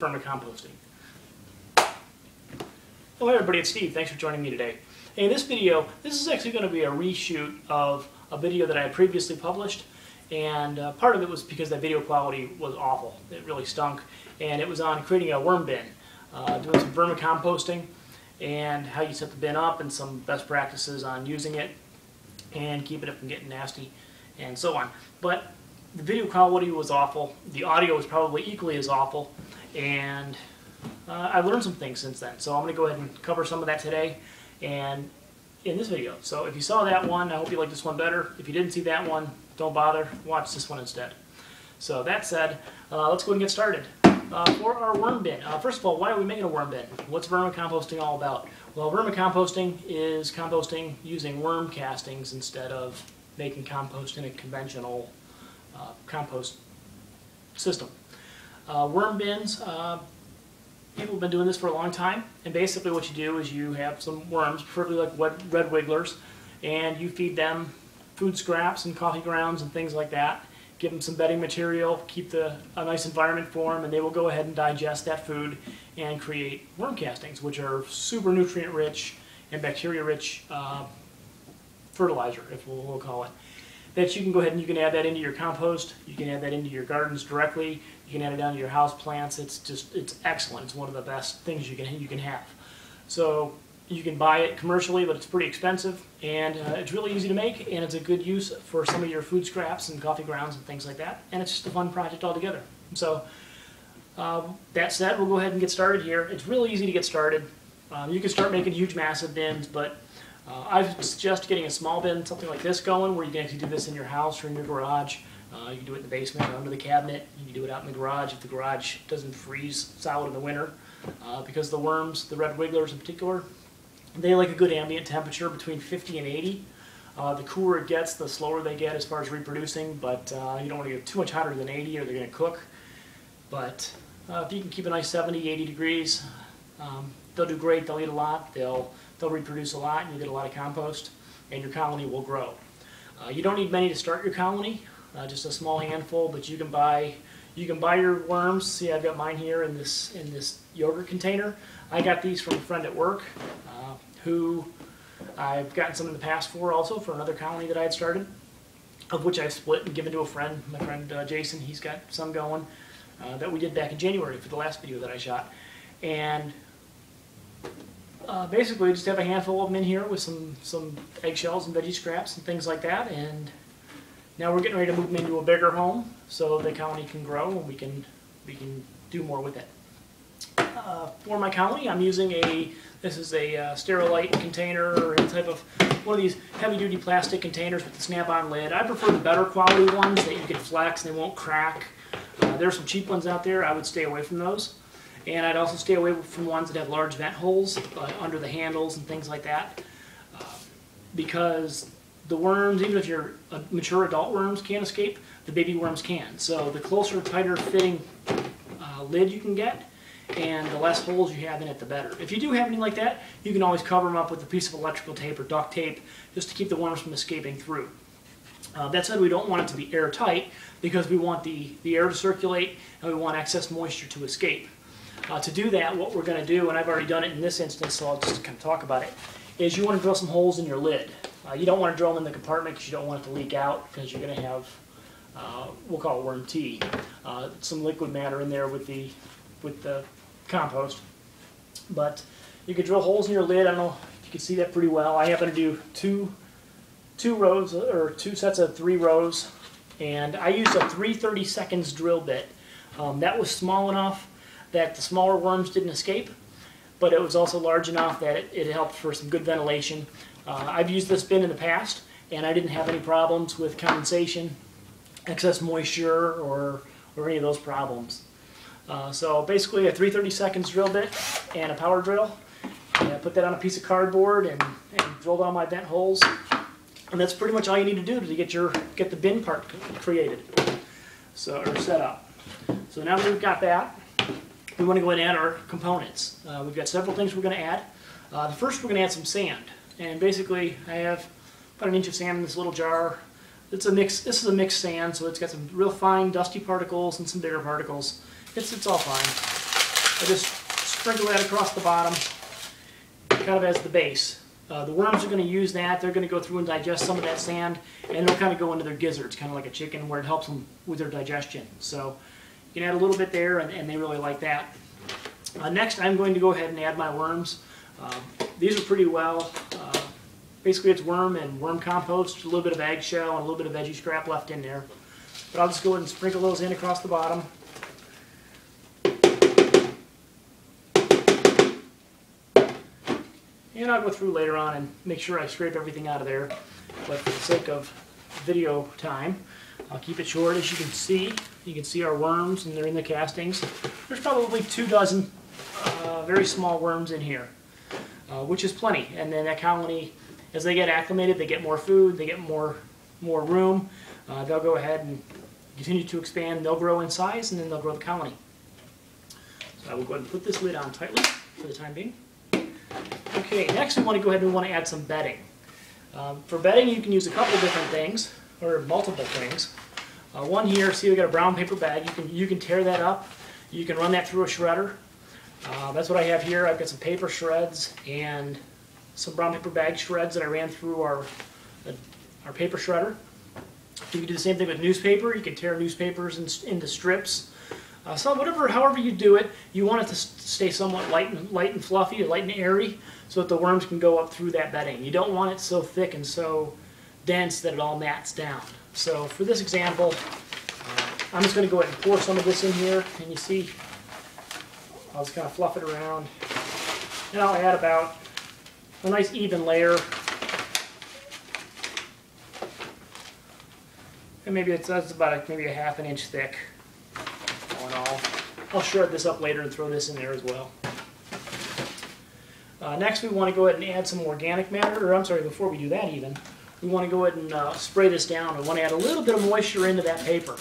Vermicomposting. Hello everybody, it's Steve. Thanks for joining me today. In this video, this is actually going to be a reshoot of a video that I had previously published, and part of it was because that video quality was awful. It really stunk, and it was on creating a worm bin, doing some vermicomposting, and how you set the bin up, and some best practices on using it, and keeping it from getting nasty, and so on. But the video quality was awful. The audio was probably equally as awful, and I've learned some things since then. So I'm going to go ahead and cover some of that today and in this video. So if you saw that one, I hope you like this one better. If you didn't see that one, don't bother. Watch this one instead. So that said, let's go ahead and get started. For our worm bin, first of all, why are we making a worm bin? What's vermicomposting all about? Well, vermicomposting is composting using worm castings instead of making compost in a conventional compost system. Worm bins, people have been doing this for a long time, and basically what you do is you have some worms, preferably like red wigglers, and you feed them food scraps and coffee grounds and things like that. Give them some bedding material, keep a nice environment for them, and they will go ahead and digest that food and create worm castings, which are super nutrient rich and bacteria rich fertilizer, if we'll call it. That you can go ahead and you can add that into your compost, you can add that into your gardens directly, you can add it down to your house plants. It's excellent. It's one of the best things you can have. So you can buy it commercially, but it's pretty expensive, and it's really easy to make, and it's a good use for some of your food scraps and coffee grounds and things like that, and it's just a fun project altogether. So that said, we'll go ahead and get started here. It's really easy to get started. You can start making huge massive bins, but I suggest getting a small bin, something like this going, where you can actually do this in your house or in your garage. You can do it in the basement or under the cabinet. You can do it out in the garage if the garage doesn't freeze solid in the winter. Because the worms, the red wigglers in particular, they like a good ambient temperature between 50 and 80. The cooler it gets, the slower they get as far as reproducing, but you don't want to get too much hotter than 80 or they're going to cook. But if you can keep a nice 70, 80 degrees, they'll do great. They'll eat a lot. They'll reproduce a lot, and you get a lot of compost, and your colony will grow. You don't need many to start your colony, just a small handful, but you can buy your worms. See, I've got mine here in this yogurt container. I got these from a friend at work, who I've gotten some in the past for another colony that I had started, of which I've split and given to a friend, my friend Jason. He's got some going that we did back in January for the last video that I shot. And basically, just have a handful of them in here with some eggshells and veggie scraps and things like that. And now we're getting ready to move them into a bigger home so the colony can grow and we can do more with it. For my colony, I'm using this is a Sterlite container, or any type of one of these heavy-duty plastic containers with the snap-on lid. I prefer the better quality ones that you can flex and they won't crack. There are some cheap ones out there. I would stay away from those. And I'd also stay away from ones that have large vent holes under the handles and things like that, because the worms, even if your mature adult worms can't escape, the baby worms can. So the closer, tighter fitting lid you can get, and the less holes you have in it, the better. If you do have anything like that, you can always cover them up with a piece of electrical tape or duct tape just to keep the worms from escaping through. That said, we don't want it to be airtight because we want the air to circulate and we want excess moisture to escape. To do that, what we're going to do, and I've already done it in this instance, so I'll just kind of talk about it, is you want to drill some holes in your lid. You don't want to drill them in the compartment because you don't want it to leak out, because you're going to have, we'll call it worm tea, some liquid matter in there with the compost. But you can drill holes in your lid. I don't know if you can see that pretty well. I happen to do two rows, or two sets of 3 rows, and I used a 3/32 drill bit. That was small enough that the smaller worms didn't escape, but it was also large enough that it helped for some good ventilation. I've used this bin in the past, and I didn't have any problems with condensation, excess moisture, or any of those problems. So basically a 3/32 drill bit and a power drill. And I put that on a piece of cardboard and drilled all my vent holes. And that's pretty much all you need to do to get the bin part created, or set up. So now that we've got that, we want to go ahead and add our components. We've got several things we're going to add. The first, we're going to add some sand. And basically, I have about 1 inch of sand in this little jar. It's a mix. This is a mixed sand, so it's got some real fine, dusty particles and some bigger particles. It's all fine. I just sprinkle that across the bottom, kind of as the base. The worms are going to use that. They're going to go through and digest some of that sand, and they'll kind of go into their gizzards, kind of like a chicken, where it helps them with their digestion. So you can add a little bit there, and they really like that. Next, I'm going to go ahead and add my worms. These are pretty well. Basically, it's worm and worm compost, a little bit of eggshell, and a little bit of veggie scrap left in there. But I'll just go ahead and sprinkle those in across the bottom. And I'll go through later on and make sure I scrape everything out of there. But for the sake of video time, I'll keep it short. As you can see our worms, and they're in the castings. There's probably 2 dozen very small worms in here, which is plenty. And then that colony, as they get acclimated, they get more food, they get more room. They'll go ahead and continue to expand. They'll grow in size, and then they'll grow the colony. So I will go ahead and put this lid on tightly for the time being. Okay, next we want to go ahead and add some bedding. For bedding, you can use a couple different things, or multiple things. One here, see we got a brown paper bag. You can tear that up. You can run that through a shredder. That's what I have here. I've got some paper shreds and some brown paper bag shreds that I ran through our paper shredder. You can do the same thing with newspaper. You can tear newspapers into strips. So however you do it, you want it to stay somewhat light and fluffy, light and airy, so that the worms can go up through that bedding. You don't want it so thick and so dense that it all mats down. So for this example, I'm just going to go ahead and pour some of this in here, and you see, I'll just kind of fluff it around, and I'll add about a nice even layer. And maybe that's about maybe a ½ inch thick. All in all, I'll shred this up later and throw this in there as well. Next, we want to go ahead and add some organic matter, or I'm sorry, before we do that even, we want to go ahead and spray this down. We want to add a little bit of moisture into that paper.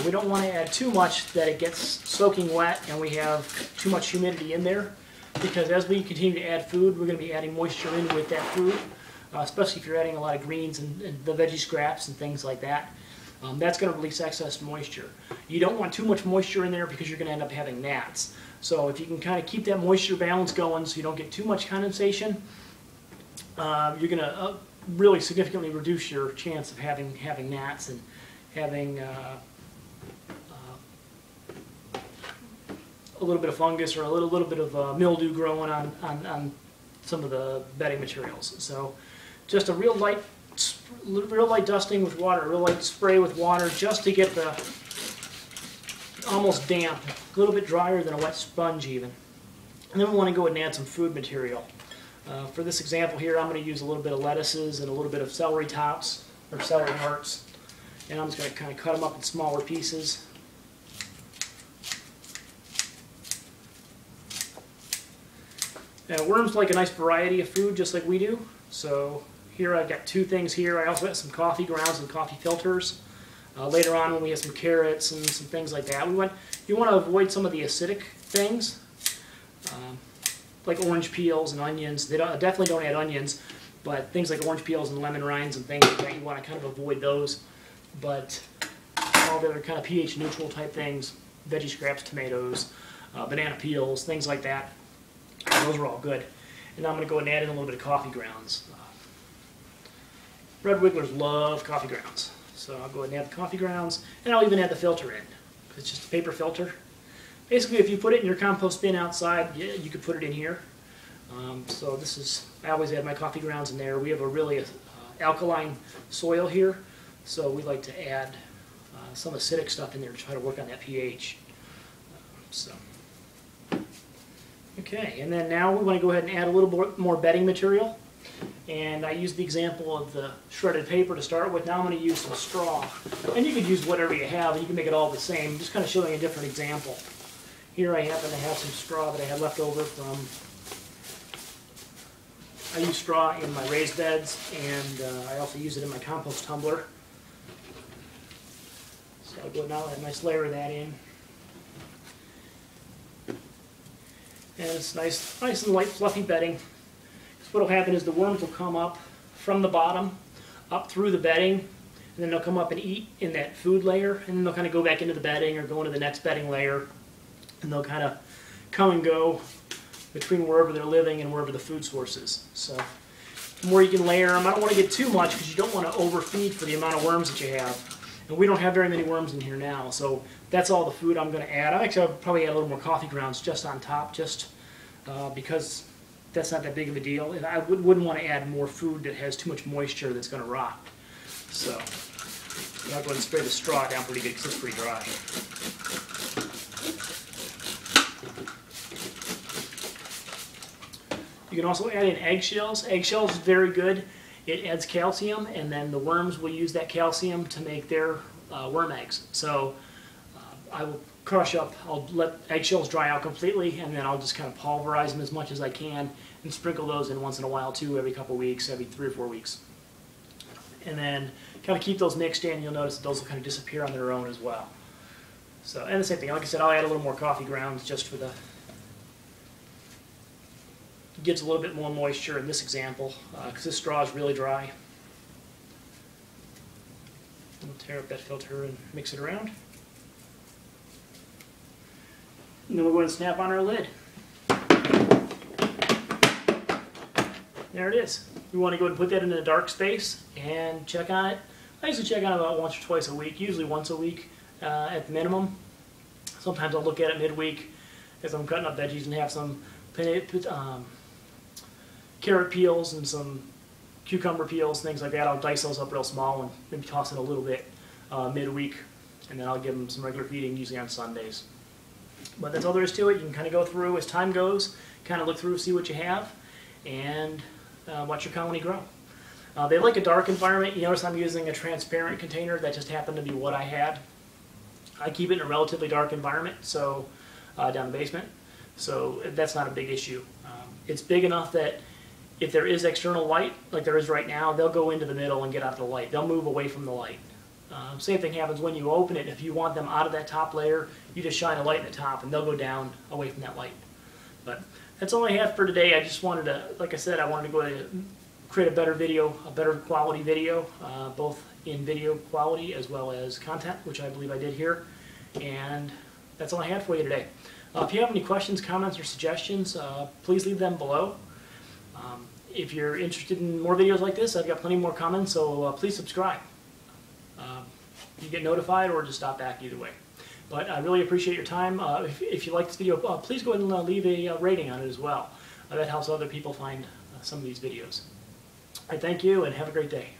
We don't want to add too much that it gets soaking wet and we have too much humidity in there, because as we continue to add food, we're going to be adding moisture in with that food, especially if you're adding a lot of greens and the veggie scraps and things like that. That's going to release excess moisture. You don't want too much moisture in there because you're going to end up having gnats. So if you can kind of keep that moisture balance going so you don't get too much condensation, you're going to really significantly reduce your chance of having gnats and having a little bit of fungus or a little bit of mildew growing on some of the bedding materials. So just a real light dusting with water, a real light spray with water, just to get the almost damp, a little bit drier than a wet sponge even. And then we want to go ahead and add some food material. For this example here, I'm going to use a little bit of lettuces and a little bit of celery tops, or celery hearts. And I'm just going to kind of cut them up in smaller pieces. Now, worms like a nice variety of food, just like we do. So here I've got 2 things here. I also got some coffee grounds and coffee filters. Later on, when we have some carrots and some things like that, you want to avoid some of the acidic things, like orange peels and onions. They definitely don't add onions, but things like orange peels and lemon rinds and things like that, you want to kind of avoid those. But all the other kind of pH neutral type things, veggie scraps, tomatoes, banana peels, things like that, those are all good. And now I'm going to go ahead and add in a little bit of coffee grounds. Red wigglers love coffee grounds. So I'll go ahead and add the coffee grounds, and I'll even add the filter in. It's just a paper filter. Basically, if you put it in your compost bin outside, yeah, you could put it in here. So this is, I always add my coffee grounds in there. We have a really alkaline soil here, so we like to add some acidic stuff in there to try to work on that pH. Okay, and then now we want to go ahead and add a little more bedding material. And I used the example of the shredded paper to start with. Now I'm going to use some straw. And you could use whatever you have, and you can make it all the same. Just kind of showing a different example. Here I happen to have some straw that I had left over from, I use straw in my raised beds, and I also use it in my compost tumbler. So I'll go now and add a nice layer of that in. And it's nice and light, fluffy bedding. What will happen is the worms will come up from the bottom, up through the bedding, and then they'll come up and eat in that food layer, and then they'll kind of go back into the bedding or go into the next bedding layer, and they'll kind of come and go between wherever they're living and wherever the food source is. So the more you can layer them, I don't want to get too much because you don't want to overfeed for the amount of worms that you have. And we don't have very many worms in here now, so that's all the food I'm going to add. I'll probably add a little more coffee grounds just on top, just because that's not that big of a deal. And I wouldn't want to add more food that has too much moisture that's going to rot. So I'll go ahead and spray the straw down pretty good because it's pretty dry. You can also add in eggshells. Eggshells is very good. It adds calcium, and then the worms will use that calcium to make their worm eggs. So I will crush up, I'll let eggshells dry out completely, and then I'll just kind of pulverize them as much as I can and sprinkle those in once in a while too, every couple weeks, every 3 or 4 weeks. And then kind of keep those mixed in. You'll notice that those will kind of disappear on their own as well. So, and the same thing, like I said, I'll add a little more coffee grounds just for the, gives a little bit more moisture in this example because this straw is really dry. We'll tear up that filter and mix it around. And then we'll go ahead and snap on our lid. There it is. We want to go ahead and put that in a dark space and check on it. I usually check on it about once or twice a week, usually once a week at the minimum. Sometimes I'll look at it midweek as I'm cutting up veggies and have some carrot peels and some cucumber peels, things like that. I'll dice those up real small and maybe toss it a little bit midweek, and then I'll give them some regular feeding, usually on Sundays. But that's all there is to it. You can kind of go through as time goes, kind of look through, see what you have, and watch your colony grow. They like a dark environment. You notice I'm using a transparent container. That just happened to be what I had. I keep it in a relatively dark environment, so down the basement, so that's not a big issue. It's big enough that if there is external light, like there is right now, they'll go into the middle and get out of the light. They'll move away from the light. Same thing happens when you open it. If you want them out of that top layer, you just shine a light in the top and they'll go down away from that light. But that's all I have for today. I just wanted to, like I said, I wanted to go ahead and create a better video, a better quality video, both in video quality as well as content, which I believe I did here. And that's all I had for you today. If you have any questions, comments, or suggestions, please leave them below. If you're interested in more videos like this, I've got plenty more coming, so please subscribe. You get notified or just stop back either way. But I really appreciate your time. If you like this video, please go ahead and leave a rating on it as well. That helps other people find some of these videos. I thank you and have a great day.